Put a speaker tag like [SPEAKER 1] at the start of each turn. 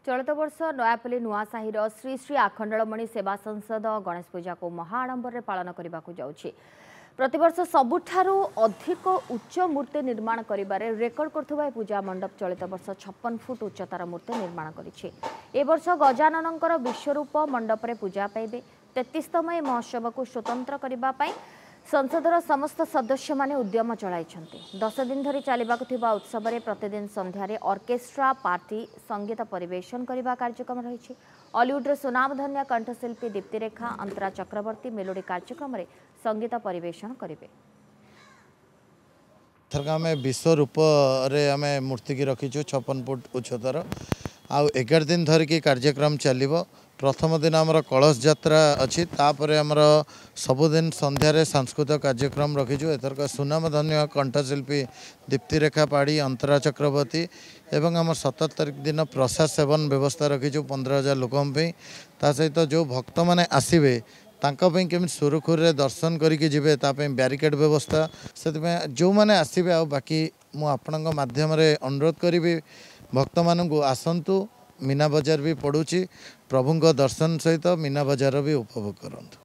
[SPEAKER 1] चलित वर्ष नयापल्ली नुआसाही श्री श्री आखंडलमणि सेवा संसद गणेश पूजा को महाआडंबर में पालन करने जाउछि। प्रतिवर्ष सबुठारु अधिक उच्च मूर्ति निर्माण करिबारे रेकर्ड करथुबा पूजा मंडप चलित वर्ष 56 फुट उच्चतार मूर्ति निर्माण करिछि। ए वर्ष गजाननकर विश्वरूप मंडप रे पूजा पाइबे। 33तम महोत्सव को स्वतंत्र करबा पई संसदर समस्त सदस्य माने उद्यम चलाइछन्ते। 10 दिन धरी चलिबाकु थिबा उत्सव रे प्रतिदिन संध्यारे ऑर्केस्ट्रा पार्टी संगीत परिवेशन करबा कार्यक्रम रहिछि। हॉलीवुड सुनामधन्य कंठशिल्पी दीप्तिरेखा अंतरा चक्रवर्ती मेलोडी कार्यक्रम रे संगीत परिवेशन करिवे।
[SPEAKER 2] आम विश्व रूप आम मूर्ति की रखीचु 56 फुट उच्चतार। आउ 11 दिन धरिकी कार्यक्रम चलिबो। प्रथम दिन आमर कलश यात्रा अच्छी तापर आमर सबुदिन संध्यारे सांस्कृतिक कार्यक्रम रखीचु। एथरक सुनामधन्य कंठशिल्पी दीप्तिरेखा पाड़ी अंतरा चक्रवर्ती एवं आम 17 तारिख दिन प्रसाद सेवन व्यवस्था रखीचु 15,000 लोकों ता सहित जो भक्त मैंने आसवे तांकापई केमि सुरखुरी दर्शन करके जिवे तापई ब्यारिकेड व्यवस्था से जो मैंने आसवे आ बाकी मु आपणक माध्यम अनुरोध करी भक्त मानू आसतु। मीना बजार भी पड़ुछि प्रभुंक दर्शन सहित मीना बजार भी उपभोग करंतु।